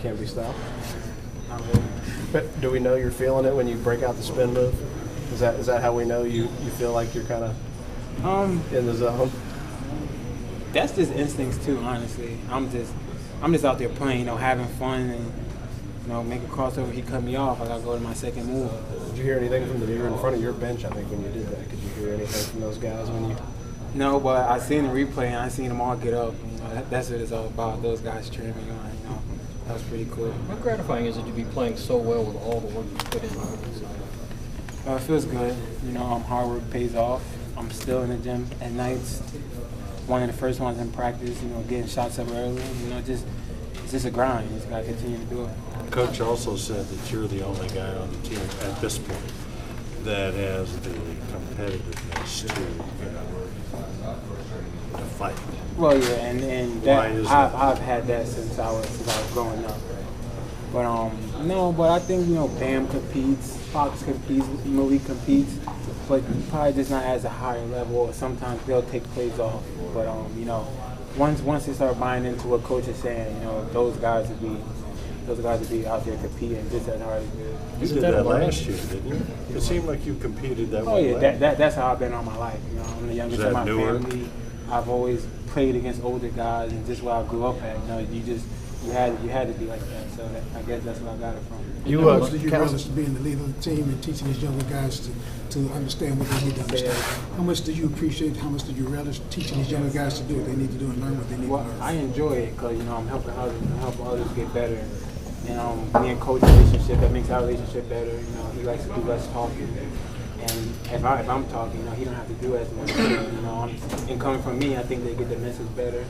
Can't be stopped. Not really. But do we know you're feeling it when you break out the spin move? Is that how we know you feel like you're kind of in the zone? That's just instincts too, honestly. I'm just out there playing, having fun, and make a crossover. He cut me off. I gotta go to my second move. Did you hear anything from you were in front of your bench? I think when you did that, could you hear anything from those guys when you? No, but I seen the replay and I seen them all get up. That's what it's all about. Those guys cheering me on. That was pretty cool. How gratifying is it to be playing so well with all the work you put in? It feels good. Hard work pays off. I'm still in the gym at nights. One of the first ones in practice. Getting shots up early. It's just a grind. You just gotta continue to do it. Coach also said that you're the only guy on the team at this point that has the competitiveness to fight. Well, yeah, and that, I've had that since I was growing up. But no, but I think Bam competes, Fox competes, Malik competes, but probably just not as a higher level. Or sometimes they'll take plays off. But once they start buying into what coach is saying, those guys would be out there competing just as hard as you did that last year, didn't you? It seemed like you competed that way. Oh yeah, that's how I've been all my life. I'm the youngest in my family. I've always played against older guys, and just where I grew up at. You had to be like that. So I guess that's where I got it from. How much do you relish being the leader of the team and teaching these younger guys to understand what they need to understand? How much do you appreciate, how much do you relish teaching these younger guys to do what they need to do and learn what they need to learn? I enjoy it because, I'm helping others get better. And me and coach relationship, that makes our relationship better. He likes to do less talking. And if I'm talking, he don't have to do as much. And coming from me, I think they get the message better.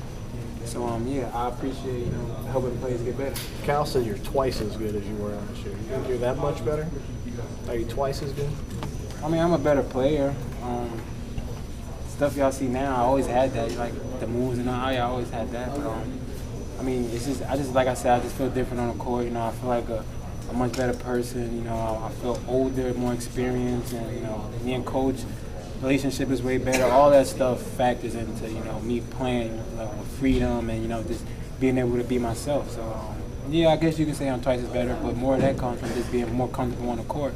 So I appreciate helping players get better. Cal said you're twice as good as you were last year. You think you're that much better? Are you twice as good? I'm a better player. Stuff y'all see now, I always had that, like the moves and all. I always had that. But it's just like I said, I just feel different on the court. I feel like a much better person. I feel older, more experienced, and me and coach. Relationship is way better. All that stuff factors into me playing with freedom and just being able to be myself. So I guess you can say I'm twice as better, but more of that comes from just being more comfortable on the court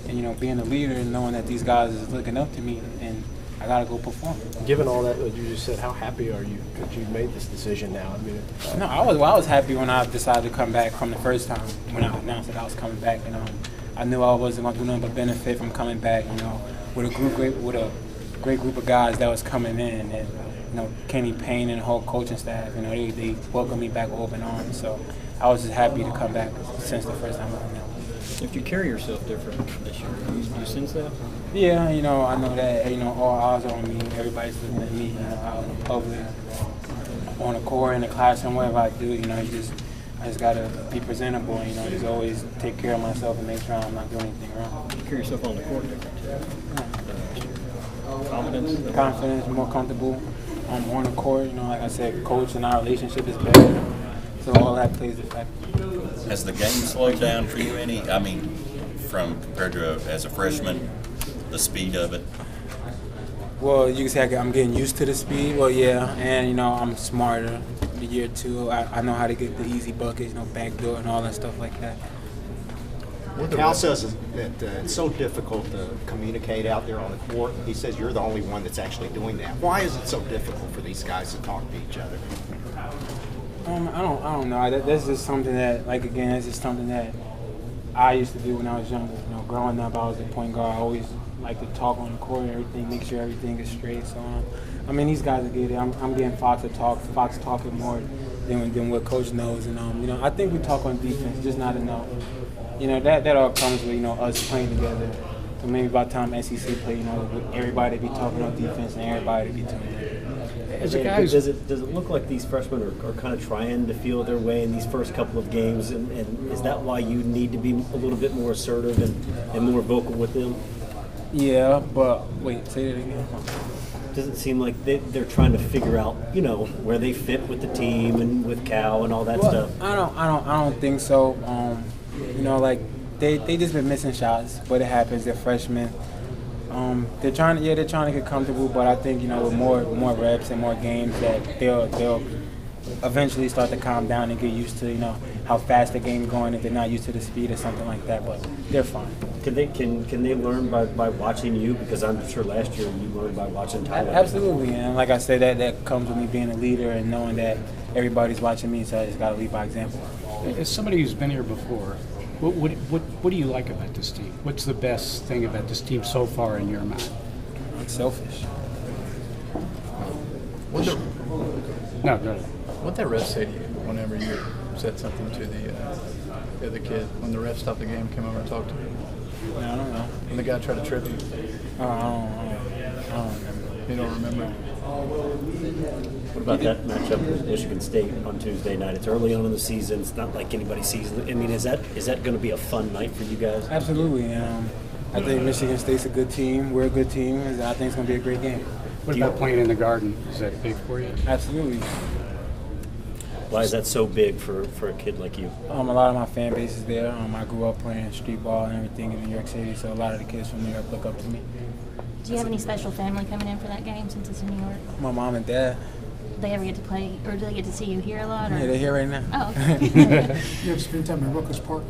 and being a leader and knowing that these guys is looking up to me and I gotta go perform. Given all that you just said, how happy are you that you made this decision now? No, I was happy when I decided to come back from the first time when I announced that I was coming back, and I knew I wasn't going to do nothing but benefit from coming back. With a great group of guys that was coming in, and Kenny Payne and the whole coaching staff, they welcomed me back open arms. So I was just happy to come back since the first time I announced. If you carry yourself different this year, you sense that? Yeah, I know that. All eyes are on me. Everybody's looking at me. Out in public, on the court, in the classroom, whatever I do. I just gotta be presentable. Just always take care of myself and make sure I'm not doing anything wrong. You carry yourself on the court different too. Confidence, more comfortable. On the court, like I said, coach and our relationship is better. So all that plays a factor. Has the game slowed down for you any? From compared to as a freshman, the speed of it? Well, you can say I'm getting used to the speed. Well, yeah, and I'm smarter. The year two, I know how to get the easy buckets, backdoor and all that stuff like that. Cal says that it's so difficult to communicate out there on the court. He says you're the only one that's actually doing that. Why is it so difficult for these guys to talk to each other? I don't know. That's just something that, that's just something that I used to do when I was younger. Growing up, I was a point guard. I always like to talk on the court and everything, make sure everything is straight. So, these guys are getting. I'm getting Fox to talk. Fox talking more than what Coach knows, and I think we talk on defense, just not enough. That all comes with us playing together. So maybe by the time SEC play, everybody be talking on defense and everybody be doing that. As a guy, does it look like these freshmen are kind of trying to feel their way in these first couple of games, and is that why you need to be a little bit more assertive and more vocal with them? Yeah, but wait, say that again. Does it seem like they're trying to figure out, where they fit with the team and with Cal and all that stuff? I don't think so. They just been missing shots, but it happens. They're freshmen. They're trying to get comfortable, but I think with more reps and more games that they'll eventually start to calm down and get used to how how fast the game's going if they're not used to the speed or something like that. But they're fine. Can they learn by watching you? Because I'm sure last year you learned by watching Tyler. Absolutely, and like I said, that comes with me being a leader and knowing that everybody's watching me, so I just got to lead by example. As somebody who's been here before, what do you like about this team? What's the best thing about this team so far in your mind? It's selfish. What No, go ahead. What'd that ref say to you whenever you said something to the other kid when the ref stopped the game, came over and talked to you? I don't know. When the guy tried to trip you? I don't remember. You don't remember? What about that matchup with Michigan State on Tuesday night? It's early on in the season. It's not like anybody sees. I mean, is that going to be a fun night for you guys? Absolutely. I think Michigan State's a good team. We're a good team, and I think it's going to be a great game. What about playing in the Garden? Is that big for you? Absolutely. Why is that so big for a kid like you? A lot of my fan base is there. I grew up playing street ball and everything in New York City, so a lot of the kids from New York look up to me. Do you have any special family coming in for that game since it's in New York? My mom and dad. Do they ever get to play, or do they get to see you here a lot? Or? Yeah, they're here right now. Oh, okay. You ever spend time in Rutgers Park?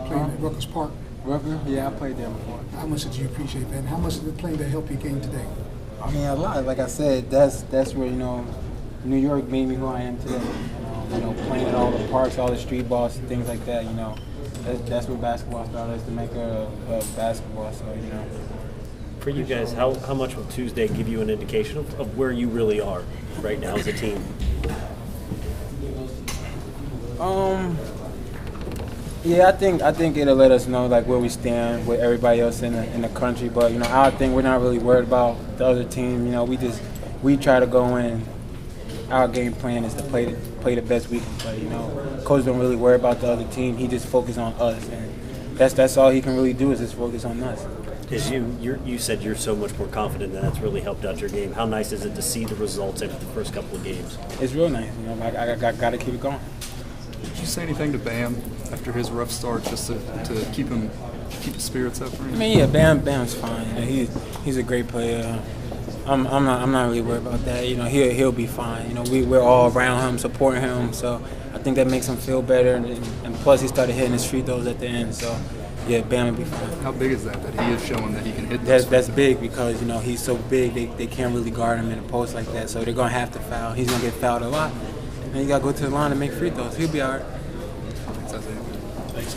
Playing at Rutgers Park? Rutgers? Yeah, I played there before. How much did you appreciate that? And how much did the playing that help your game today? I mean, a lot. Like I said, that's where, New York made me who I am today. Playing at all the parks, all the street balls, things like that, That's where basketball started, is the maker of basketball, so, For you guys, how much will Tuesday give you an indication of where you really are right now as a team? Yeah, I think it'll let us know where we stand with everybody else in the country. But our thing, we're not really worried about the other team. We try to go in. Our game plan is to play the best we can play. Coach don't really worry about the other team. He just focuses on us, and that's all he can really do is just focus on us. You said you're so much more confident, and that's really helped out your game. How nice is it to see the results after the first couple of games? It's real nice. I got to keep it going. Did you say anything to Bam after his rough start, just to keep his spirits up? I mean, yeah, Bam's fine. He's a great player. I'm not really worried about that. He'll be fine. We're all around him, supporting him. So I think that makes him feel better. And plus, he started hitting his free throws at the end. So yeah, Bam will be fine. How big is that he is showing that he can hit? That's big because he's so big. They can't really guard him in a post like that. So they're gonna have to foul. He's gonna get fouled a lot. And you gotta go to the line and make free throws. He'll be all right. Thanks.